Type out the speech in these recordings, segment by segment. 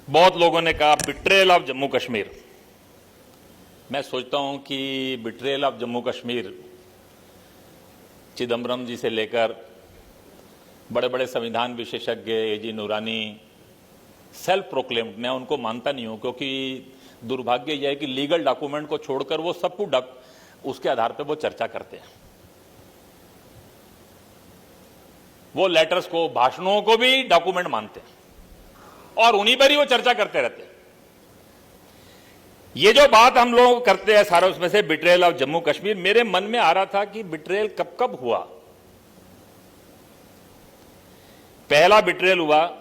बहुत लोगों ने कहा बिट्रेयल ऑफ जम्मू कश्मीर। मैं सोचता हूं कि बिट्रेयल ऑफ जम्मू कश्मीर चिदम्बरम जी से लेकर बड़े बड़े संविधान विशेषज्ञ एजी नूरानी सेल्फ प्रोक्लेम्ड, मैं उनको मानता नहीं हूं, क्योंकि दुर्भाग्य यह है कि लीगल डॉक्यूमेंट को छोड़कर वो सब कुछ उसके आधार पर वो चर्चा करते हैं। वो लेटर्स को, भाषणों को भी डॉक्यूमेंट मानते हैं और उन्हीं पर ही वो चर्चा करते रहते हैं। ये जो बात हम लोग करते हैं सारा, उसमें से बिट्रेयल ऑफ जम्मू कश्मीर, मेरे मन में आ रहा था कि बिट्रेयल कब कब हुआ। पहला बिट्रेयल हुआ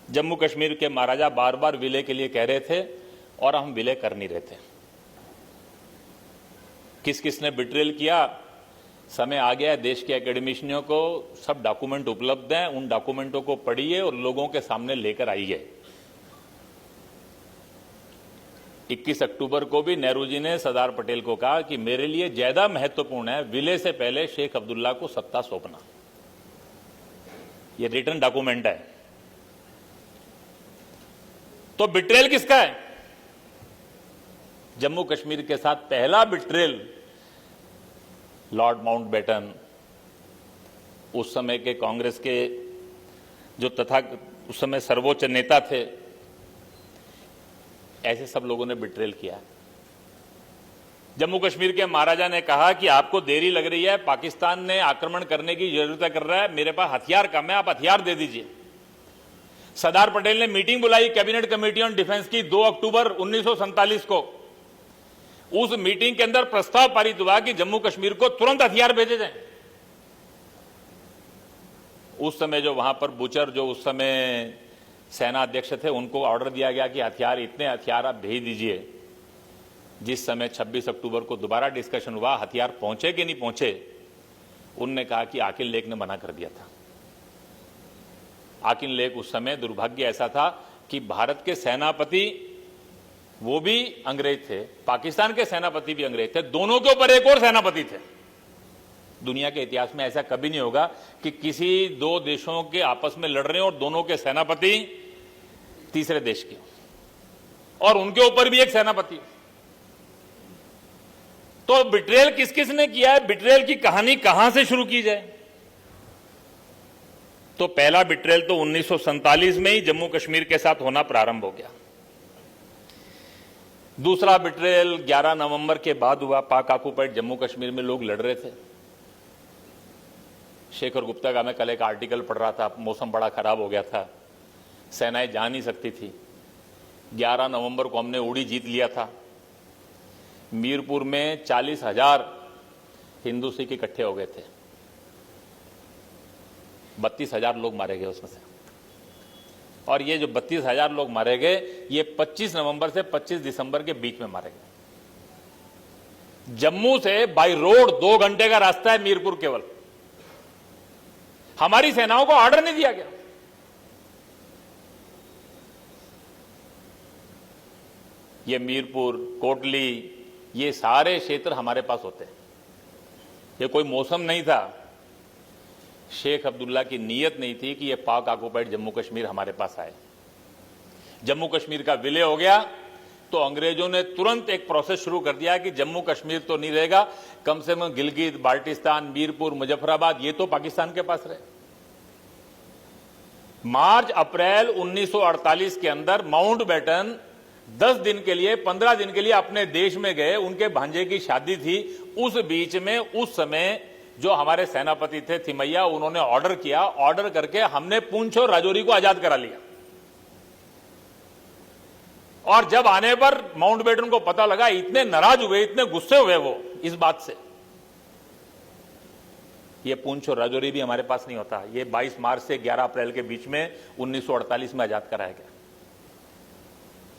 जम्मू कश्मीर के महाराजा बार बार विलय के लिए कह रहे थे और हम विलय कर नहीं रहे थे। किस किसने बिट्रेयल किया, समय आ गया है, देश के एकेडमिशियनों को सब डॉक्यूमेंट उपलब्ध हैं, उन डॉक्यूमेंटों को पढ़िए और लोगों के सामने लेकर आइए। 21 अक्टूबर को भी नेहरू जी ने सरदार पटेल को कहा कि मेरे लिए ज्यादा महत्वपूर्ण है विलय से पहले शेख अब्दुल्ला को सत्ता सौंपना। यह रिटर्न डॉक्यूमेंट है। तो बिट्रेयल किसका है? जम्मू कश्मीर के साथ पहला बिट्रेयल लॉर्ड माउंटबेटन, उस समय के कांग्रेस के जो तथा उस समय सर्वोच्च नेता थे, ऐसे सब लोगों ने बिट्रेयल किया। जम्मू कश्मीर के महाराजा ने कहा कि आपको देरी लग रही है, पाकिस्तान ने आक्रमण करने की जरूरत कर रहा है, मेरे पास हथियार कम है, आप हथियार दे दीजिए। सरदार पटेल ने मीटिंग बुलाई कैबिनेट कमेटी ऑन डिफेंस की 2 अक्टूबर 1947 को। उस मीटिंग के अंदर प्रस्ताव पारित हुआ कि जम्मू कश्मीर को तुरंत हथियार भेजे जाएं। उस समय जो वहां पर बुचर, जो उस समय सेना अध्यक्ष थे, उनको ऑर्डर दिया गया कि हथियार, इतने हथियार आप भेज दीजिए। जिस समय 26 अक्टूबर को दोबारा डिस्कशन हुआ, हथियार पहुंचे कि नहीं पहुंचे, उनने कहा कि आकिल लेक ने मना कर दिया था। आकिल लेक उस समय दुर्भाग्य ऐसा था कि भारत के सेनापति वो भी अंग्रेज थे, पाकिस्तान के सेनापति भी अंग्रेज थे, दोनों के ऊपर एक और सेनापति थे। दुनिया के इतिहास में ऐसा कभी नहीं होगा कि किसी दो देशों के आपस में लड़ रहे हैं और दोनों के सेनापति तीसरे देश के, और उनके ऊपर भी एक सेनापति। तो बिट्रेयल किस किस ने किया है, बिट्रेयल की कहानी कहां से शुरू की जाए? तो पहला बिट्रेयल तो 1947 में ही जम्मू कश्मीर के साथ होना प्रारंभ हो गया। दूसरा बिट्रेयल 11 नवंबर के बाद हुआ। पाक ऑक्युपाइड जम्मू कश्मीर में लोग लड़ रहे थे। शेखर गुप्ता का मैं कल एक आर्टिकल पढ़ रहा था, मौसम बड़ा खराब हो गया था, सेनाएं जा नहीं सकती थी। 11 नवंबर को हमने उड़ी जीत लिया था। मीरपुर में 40,000 हिंदू सिख इकट्ठे हो गए थे। 32,000 लोग मारे गए उसमें से। और ये जो 32,000 लोग मारे गए, ये 25 नवंबर से 25 दिसंबर के बीच में मारे गए। जम्मू से बाय रोड 2 घंटे का रास्ता है मीरपुर केवल। हमारी सेनाओं को ऑर्डर नहीं दिया गया। ये मीरपुर, कोटली, ये सारे क्षेत्र हमारे पास होते हैं। ये कोई मौसम नहीं था। शेख अब्दुल्ला की नीयत नहीं थी कि ये पाक ऑक्युपाइड जम्मू कश्मीर हमारे पास आए। जम्मू कश्मीर का विलय हो गया तो अंग्रेजों ने तुरंत एक प्रोसेस शुरू कर दिया कि जम्मू कश्मीर तो नहीं रहेगा, कम से कम गिलगित, बाल्टिस्तान, मीरपुर, मुजफ्फराबाद, ये तो पाकिस्तान के पास रहे। मार्च अप्रैल 1948 के अंदर माउंटबेटन 10 दिन के लिए, 15 दिन के लिए अपने देश में गए। उनके भांजे की शादी थी। उस बीच में उस समय जो हमारे सेनापति थे थिमैया, उन्होंने ऑर्डर किया। ऑर्डर करके हमने पूंछ और राजौरी को आजाद करा लिया। और जब आने पर माउंटबेटन को पता लगा, इतने नाराज हुए, इतने गुस्से हुए वो इस बात से, ये पूंछ और राजौरी भी हमारे पास नहीं होता। ये 22 मार्च से 11 अप्रैल के बीच में 1948 में आजाद कराया गया,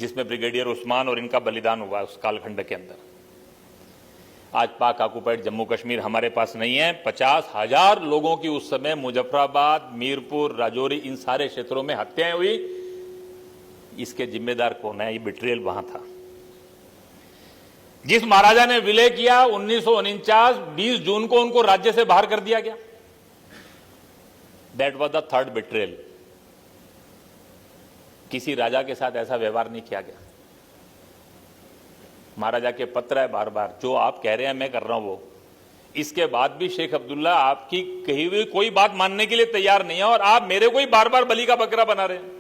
जिसमें ब्रिगेडियर उस्मान और इनका बलिदान हुआ उस कालखंड के अंदर। आज पाक ऑक्युपाइड जम्मू कश्मीर हमारे पास नहीं है। 50,000 लोगों की उस समय मुजफ्फराबाद, मीरपुर, राजौरी, इन सारे क्षेत्रों में हत्याएं हुई। इसके जिम्मेदार कौन है? ये बिट्रेयल वहां था। जिस महाराजा ने विलय किया 1949, 20 जून को उनको राज्य से बाहर कर दिया गया। That was the third betrayal. किसी राजा के साथ ऐसा व्यवहार नहीं किया गया। महाराजा के पत्र है बार बार, जो आप कह रहे हैं मैं कर रहा हूं वो। इसके बाद भी शेख अब्दुल्ला आपकी कही हुई कोई बात मानने के लिए तैयार नहीं है और आप मेरे को ही बार बार बलि का बकरा बना रहे हैं।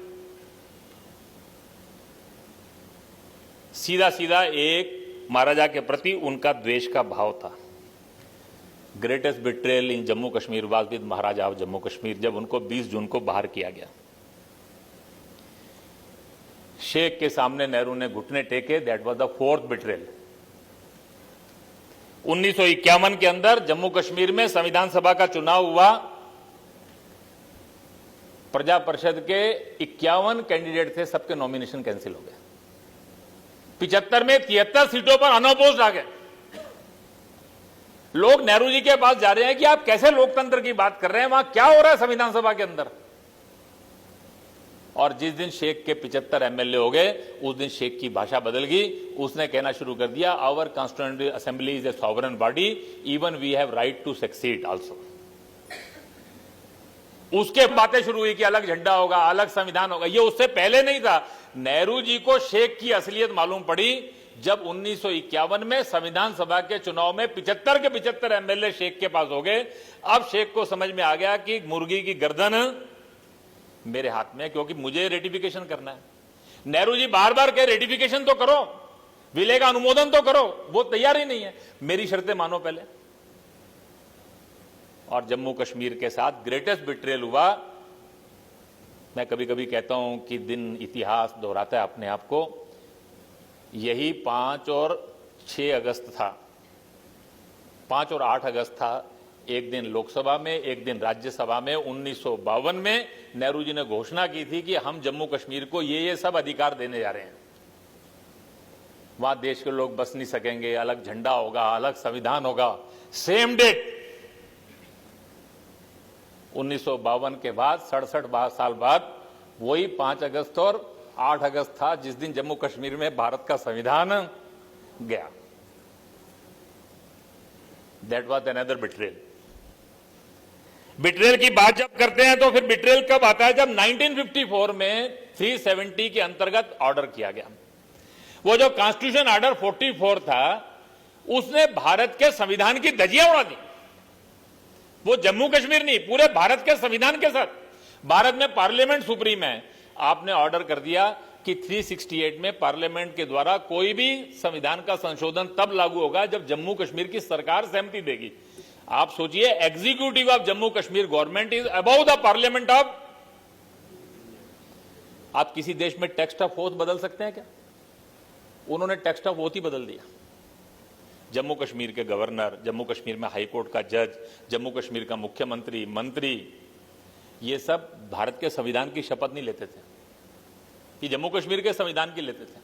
सीधा सीधा एक महाराजा के प्रति उनका द्वेष का भाव था। Greatest betrayal in Jammu Kashmir was with Maharaja of Jammu Kashmir, जब उनको 20 जून को बाहर किया गया। शेख के सामने नेहरू ने घुटने टेके, that was the 4th betrayal. 1951 के अंदर जम्मू कश्मीर में संविधान सभा का चुनाव हुआ। प्रजा परिषद के 51 कैंडिडेट थे, सबके नॉमिनेशन कैंसिल हो गए। 75 में 73 सीटों पर अनअपोज्ड आ गए। लोग नेहरू जी के पास जा रहे हैं कि आप कैसे लोकतंत्र की बात कर रहे हैं, वहां क्या हो रहा है संविधान सभा के अंदर। और जिस दिन शेख के 75 एमएलए हो गए, उस दिन शेख की भाषा बदल गई। उसने कहना शुरू कर दिया, our constituent assembly is a sovereign body, even we have right to succeed also. उसके बातें शुरू हुई कि अलग झंडा होगा, अलग संविधान होगा। ये उससे पहले नहीं था। नेहरू जी को शेख की असलियत मालूम पड़ी जब 1951 में संविधान सभा के चुनाव में 75 के 75 एमएलए शेख के पास हो गए। अब शेख को समझ में आ गया कि मुर्गी की गर्दन मेरे हाथ में है, क्योंकि मुझे रेटिफिकेशन करना है। नेहरू जी बार बार कहे रेटिफिकेशन तो करो, विलय का अनुमोदन तो करो, वो तैयार ही नहीं है। मेरी शर्तें मानो पहले। और जम्मू कश्मीर के साथ ग्रेटेस्ट बिट्रेयल हुआ। मैं कभी कभी कहता हूं कि दिन इतिहास दोहराता है अपने आप को। यही 5 और 6 अगस्त था, 5 और 8 अगस्त था। एक दिन लोकसभा में, एक दिन राज्यसभा में 1952 में नेहरू जी ने घोषणा की थी कि हम जम्मू कश्मीर को ये सब अधिकार देने जा रहे हैं। वहां देश के लोग बस नहीं सकेंगे, अलग झंडा होगा, अलग संविधान होगा। सेम डेट 1952 के बाद 67 साल बाद वही 5 अगस्त और 8 अगस्त था, जिस दिन जम्मू कश्मीर में भारत का संविधान गया। That was another betrayal. Betrayal की बात जब करते हैं तो फिर बिट्रेयल कब आता है? जब 1954 में 370 के अंतर्गत ऑर्डर किया गया। वो जो कॉन्स्टिट्यूशन ऑर्डर 44 था, उसने भारत के संविधान की धज्जियां उड़ा दी। वो जम्मू कश्मीर नहीं, पूरे भारत के संविधान के साथ। भारत में पार्लियामेंट सुप्रीम है। आपने ऑर्डर कर दिया कि 368 में पार्लियामेंट के द्वारा कोई भी संविधान का संशोधन तब लागू होगा जब जम्मू कश्मीर की सरकार सहमति देगी। आप सोचिए, executive of Jammu Kashmir government is above the parliament of. आप किसी देश में टेक्स्ट ऑफ ओथ बदल सकते हैं क्या? उन्होंने टेक्स्ट ऑफ ओथ ही बदल दिया। जम्मू कश्मीर के गवर्नर, जम्मू कश्मीर में हाईकोर्ट का जज, जम्मू कश्मीर का मुख्यमंत्री, मंत्री, ये सब भारत के संविधान की शपथ नहीं लेते थे, ये जम्मू कश्मीर के संविधान की लेते थे।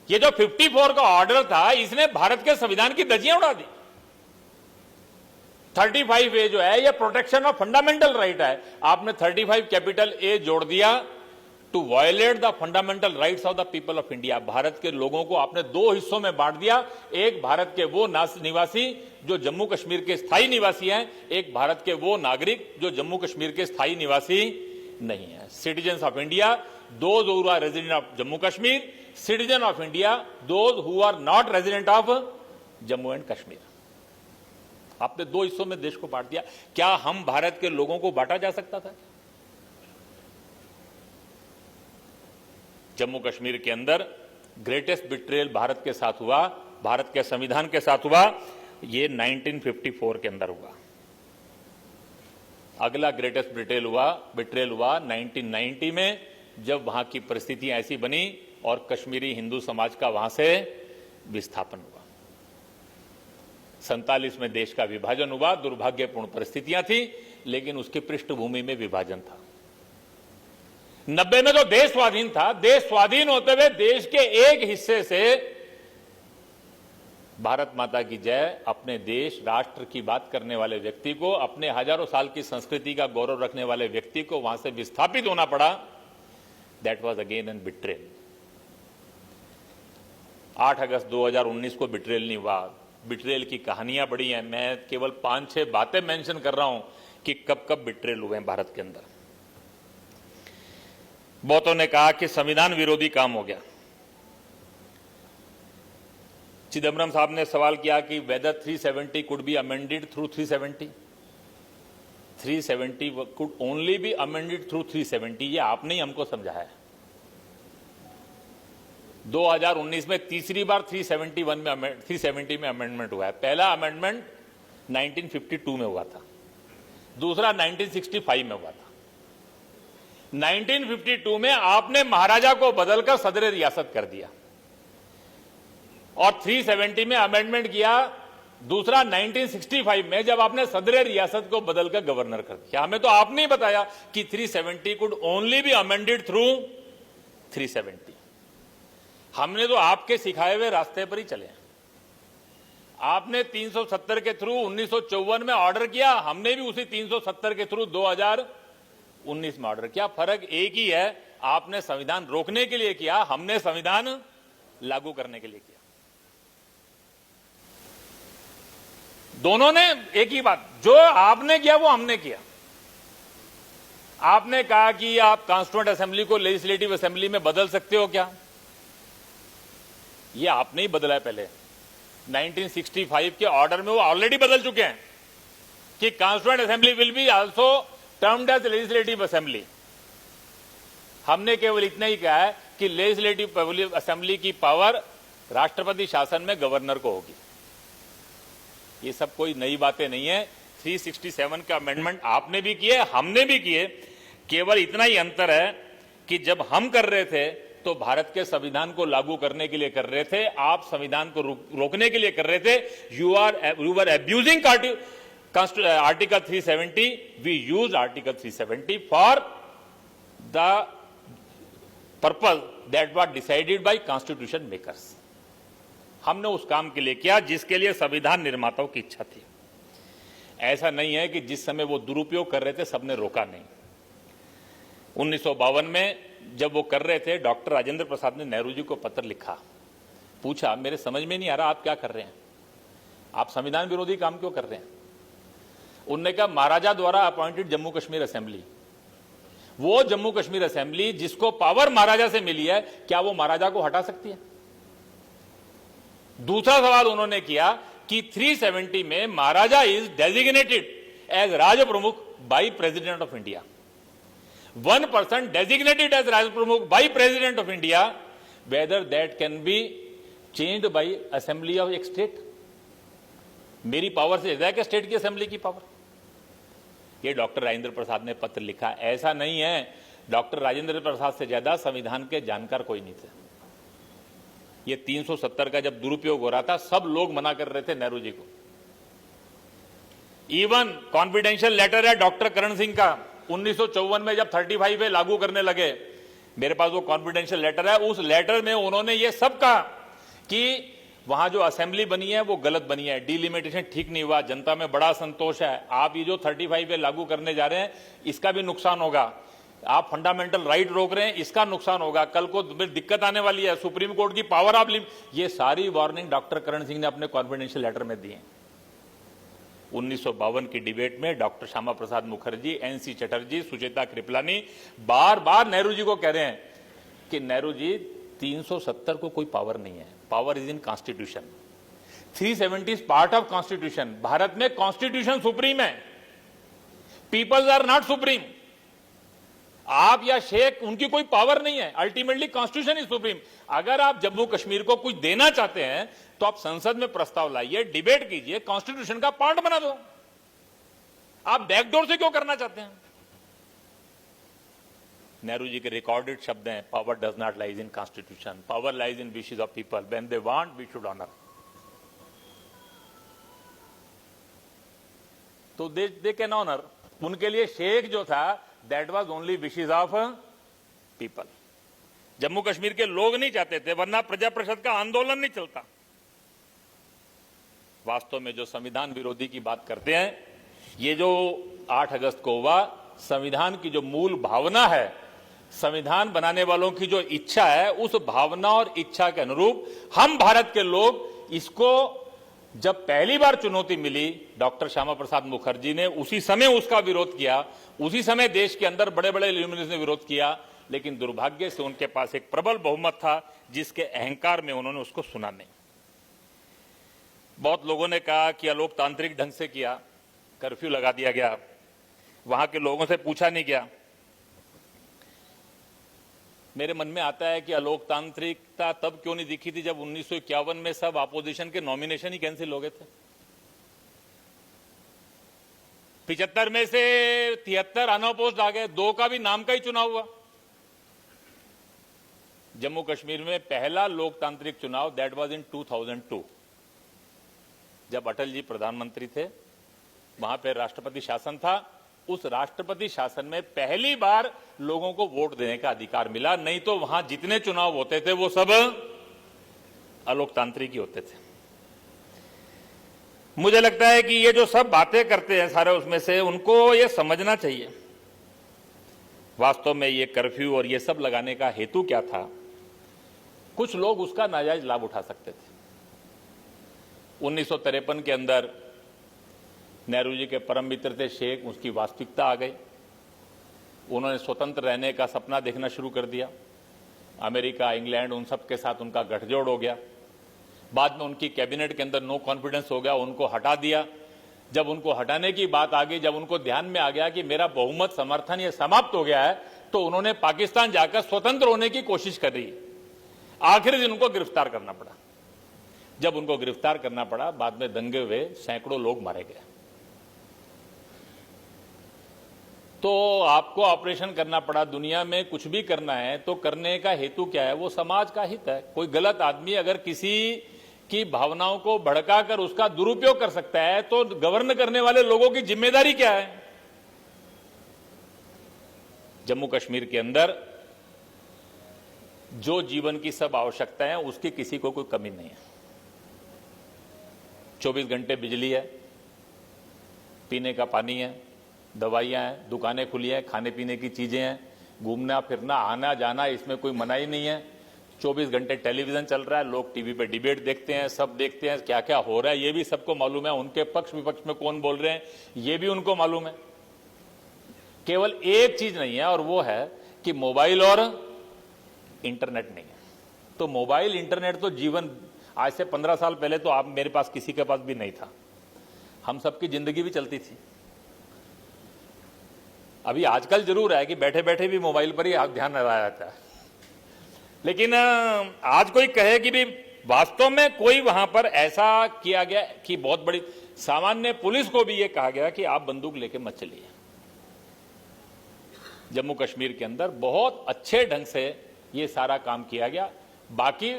ये जो 54 का ऑर्डर था, इसने भारत के संविधान की धज्जियां उड़ा दी। 35A जो है, ये प्रोटेक्शन ऑफ फंडामेंटल राइट है। आपने 35 कैपिटल ए जोड़ दिया, to violate the fundamental rights of the people of India. Bharat के लोगों को आपने 2 हिस्सों में बांट दिया। एक भारत के वो निवासी जो जम्मू कश्मीर के स्थायी निवासी हैं, एक भारत के वो नागरिक जो जम्मू कश्मीर के स्थायी निवासी नहीं है। Citizens of India, those who are resident of Jammu Kashmir, citizen of India, those who are not resident of Jammu and Kashmir. आपने 2 हिस्सों में देश को बांट दिया। क्या हम भारत के लोगों को बांटा जा सकता था? जम्मू कश्मीर के अंदर ग्रेटेस्ट बिट्रेयल भारत के साथ हुआ, भारत के संविधान के साथ हुआ। ये 1954 के अंदर हुआ। अगला ग्रेटेस्ट बिट्रेयल हुआ 1990 में, जब वहां की परिस्थितियां ऐसी बनी और कश्मीरी हिंदू समाज का वहां से विस्थापन हुआ। 47 में देश का विभाजन हुआ। दुर्भाग्यपूर्ण परिस्थितियां थी, लेकिन उसकी पृष्ठभूमि में विभाजन था। 90 में तो देश स्वाधीन था। देश स्वाधीन होते हुए देश के एक हिस्से से भारत माता की जय, अपने देश राष्ट्र की बात करने वाले व्यक्ति को, अपने हजारों साल की संस्कृति का गौरव रखने वाले व्यक्ति को वहां से विस्थापित होना पड़ा। That was again an betrayal. 8 अगस्त 2019 को बिट्रेयल नहीं हुआ। बिट्रेयल की कहानियां बड़ी हैं। मैं केवल 5-6 बातें मेंशन कर रहा हूं कि कब कब बिट्रेयल हुए हैं भारत के अंदर। बहुतों ने कहा कि संविधान विरोधी काम हो गया। चिदम्बरम साहब ने सवाल किया कि whether 370 could be amended through 370 could only be amended through 370। ये आपने ही हमको समझाया है। 2019 में तीसरी बार 370 में अमेंडमेंट हुआ है। पहला अमेंडमेंट 1952 में हुआ था, दूसरा 1965 में हुआ था। 1952 में आपने महाराजा को बदलकर सदर रियासत कर दिया और 370 में अमेंडमेंट किया, दूसरा 1965 में जब आपने सदर रियासत को बदलकर गवर्नर कर दिया। हमें तो आपने ही बताया कि 370 could only be amended through 370। हमने तो आपके सिखाए हुए रास्ते पर ही चले। आपने 370 के थ्रू 1954 में ऑर्डर किया, हमने भी उसी 370 के थ्रू 2019 में ऑर्डर किया। फर्क एक ही है, आपने संविधान रोकने के लिए किया, हमने संविधान लागू करने के लिए किया। दोनों ने एक ही बात, जो आपने किया वो हमने किया। आपने कहा कि आप कॉन्स्टिट्यूएंट असेंबली को लेजिस्लेटिव असेंबली में बदल सकते हो क्या? ये आपने ही बदला है। पहले 1965 के ऑर्डर में वो ऑलरेडी बदल चुके हैं कि constituent assembly will be also termed as legislative assembly. हमने केवल इतना ही कहा है कि लेजिस्लेटिव असेंबली की पावर राष्ट्रपति शासन में गवर्नर को होगी। ये सब कोई नई बातें नहीं है। 367 का अमेंडमेंट आपने भी किए, हमने भी किए। केवल इतना ही अंतर है कि जब हम कर रहे थे तो भारत के संविधान को लागू करने के लिए कर रहे थे, आप संविधान को रोकने के लिए कर रहे थे। You are abusing article 370। We use article 370 for the purpose that was decided by constitution makers. हमने उस काम के लिए किया जिसके लिए संविधान निर्माताओं की इच्छा थी। ऐसा नहीं है कि जिस समय वो दुरुपयोग कर रहे थे सबने रोका नहीं। 1952 में जब वो कर रहे थे, डॉक्टर राजेंद्र प्रसाद ने नेहरू जी को पत्र लिखा, पूछा मेरे समझ में नहीं आ रहा आप क्या कर रहे हैं, आप संविधान विरोधी काम क्यों कर रहे हैं? उन्होंने कहा महाराजा द्वारा अपॉइंटेड जम्मू कश्मीर असेंबली, वो जम्मू कश्मीर असेंबली जिसको पावर महाराजा से मिली है, क्या वो महाराजा को हटा सकती है? दूसरा सवाल उन्होंने किया कि 370 में महाराजा इज डेजिग्नेटेड एज राज प्रमुख by president of India. 1% designated as Raj Pramukh by President of India, whether that can be changed by Assembly of एक स्टेट। मेरी पावर से ज्यादा क्या स्टेट की असेंबली की पावर? ये डॉक्टर राजेंद्र प्रसाद ने पत्र लिखा। ऐसा नहीं है, डॉक्टर राजेंद्र प्रसाद से ज्यादा संविधान के जानकार कोई नहीं थे। ये 370 का जब दुरुपयोग हो रहा था, सब लोग मना कर रहे थे नेहरू जी को। इवन कॉन्फिडेंशियल लेटर है डॉक्टर करण सिंह का 1954 में जब 35 पे लागू करने लगे, मेरे पास वो कॉन्फिडेंशियल लेटर है। उस लेटर में उन्होंने ये सब कहा कि वहां जो असेंबली बनी है वो गलत बनी है, डिलिमिटेशन ठीक नहीं हुआ, जनता में बड़ा संतोष है। आप ये जो 35 पे लागू करने जा रहे हैं इसका भी नुकसान होगा, आप फंडामेंटल राइट रोक रहे हैं इसका नुकसान होगा, कल को दिक्कत आने वाली है, सुप्रीम कोर्ट की पावर आप ये सारी वार्निंग डॉक्टर करण सिंह ने अपने कॉन्फिडेंशियल लेटर में दी है। 1952 की डिबेट में डॉक्टर श्यामा प्रसाद मुखर्जी, एनसी चटर्जी, सुचेता कृपलानी बार बार नेहरू जी को कह रहे हैं कि नेहरू जी 370 को कोई पावर नहीं है, power is in constitution. 370 is part of constitution. Bharat में कॉन्स्टिट्यूशन सुप्रीम है, पीपल्स आर नॉट सुप्रीम। आप या शेख उनकी कोई पावर नहीं है, अल्टीमेटली कॉन्स्टिट्यूशन इज सुप्रीम। अगर आप जम्मू कश्मीर को कुछ देना चाहते हैं तो आप संसद में प्रस्ताव लाइए, डिबेट कीजिए, कॉन्स्टिट्यूशन का पार्ट बना दो। आप बैकडोर से क्यों करना चाहते हैं? नेहरू जी के रिकॉर्डेड शब्द हैं, power does not lies in constitution, power lies in wishes of people, when they want we should honour. तो दे कैन ऑनर। उनके लिए शेख जो था that was only wishes of people. Jammu Kashmir के लोग नहीं चाहते थे, वरना प्रजा परिषद का आंदोलन नहीं चलता। वास्तव में जो संविधान विरोधी की बात करते हैं, ये जो 8 अगस्त को हुआ, संविधान की जो मूल भावना है, संविधान बनाने वालों की जो इच्छा है, उस भावना और इच्छा के अनुरूप हम भारत के लोग इसको जब पहली बार चुनौती मिली डॉक्टर श्यामा प्रसाद मुखर्जी ने उसी समय उसका विरोध किया, उसी समय देश के अंदर बड़े बड़े ल्यूमिनस ने विरोध किया, लेकिन दुर्भाग्य से उनके पास एक प्रबल बहुमत था जिसके अहंकार में उन्होंने उसको सुना नहीं। बहुत लोगों ने कहा कि अलोकतांत्रिक ढंग से किया, कर्फ्यू लगा दिया गया, वहां के लोगों से पूछा नहीं गया। मेरे मन में आता है कि अलोकतांत्रिकता तब क्यों नहीं दिखी थी जब 1951 में सब अपोजिशन के नॉमिनेशन ही कैंसिल हो गए थे। 75 में से 73 अनअपोज्ड आ गए, 2 का भी नाम का ही चुनाव हुआ। जम्मू कश्मीर में पहला लोकतांत्रिक चुनाव दैट वाज इन 2002, जब अटल जी प्रधानमंत्री थे, वहां पर राष्ट्रपति शासन था। उस राष्ट्रपति शासन में पहली बार लोगों को वोट देने का अधिकार मिला, नहीं तो वहां जितने चुनाव होते थे वो सब अलोकतांत्रिक ही होते थे। मुझे लगता है कि ये जो सब बातें करते हैं सारे, उसमें से उनको ये समझना चाहिए वास्तव में ये कर्फ्यू और ये सब लगाने का हेतु क्या था। कुछ लोग उसका नाजायज लाभ उठा सकते थे। 1953 के अंदर नेहरू जी के परम मित्र थे शेख, उसकी वास्तविकता आ गई। उन्होंने स्वतंत्र रहने का सपना देखना शुरू कर दिया। अमेरिका, इंग्लैंड, उन सब के साथ उनका गठजोड़ हो गया। बाद में उनकी कैबिनेट के अंदर नो कॉन्फिडेंस हो गया, उनको हटा दिया। जब उनको हटाने की बात आ गई, जब उनको ध्यान में आ गया कि मेरा बहुमत समर्थन ये समाप्त हो गया है, तो उन्होंने पाकिस्तान जाकर स्वतंत्र होने की कोशिश कर रही। आखिरी दिन उनको गिरफ्तार करना पड़ा। जब उनको गिरफ्तार करना पड़ा, बाद में दंगे हुए, सैकड़ों लोग मारे गए। तो आपको ऑपरेशन करना पड़ा। दुनिया में कुछ भी करना है तो करने का हेतु क्या है? वो समाज का हित है। कोई गलत आदमी अगर किसी की भावनाओं को भड़काकर उसका दुरुपयोग कर सकता है तो गवर्न करने वाले लोगों की जिम्मेदारी क्या है? जम्मू कश्मीर के अंदर जो जीवन की सब आवश्यकताएं हैं उसकी किसी को कोई कमी नहीं है। 24 घंटे बिजली है, पीने का पानी है, दवाइयां हैं, दुकानें खुली हैं, खाने पीने की चीजें हैं, घूमना फिरना, आना जाना, इसमें कोई मनाही नहीं है। 24 घंटे टेलीविजन चल रहा है, लोग टीवी पे डिबेट देखते हैं, सब देखते हैं क्या क्या हो रहा है, ये भी सबको मालूम है। उनके पक्ष विपक्ष में कौन बोल रहे हैं ये भी उनको मालूम है। केवल एक चीज नहीं है और वो है कि मोबाइल और इंटरनेट नहीं है। तो मोबाइल इंटरनेट तो जीवन, आज से 15 साल पहले तो आप मेरे पास किसी के पास भी नहीं था, हम सबकी जिंदगी भी चलती थी। अभी आजकल जरूर है कि बैठे बैठे भी मोबाइल पर ही ध्यान लगाया जाता है, लेकिन आज कोई कहे कि भी वास्तव में कोई वहां पर ऐसा किया गया कि बहुत बड़ी, सामान्य पुलिस को भी यह कहा गया कि आप बंदूक लेके मत चलिए। जम्मू कश्मीर के अंदर बहुत अच्छे ढंग से ये सारा काम किया गया। बाकी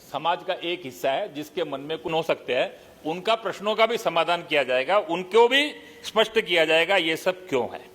समाज का एक हिस्सा है जिसके मन में कुछ हो सकते हैं, उनका प्रश्नों का भी समाधान किया जाएगा, उनको भी स्पष्ट किया जाएगा ये सब क्यों है।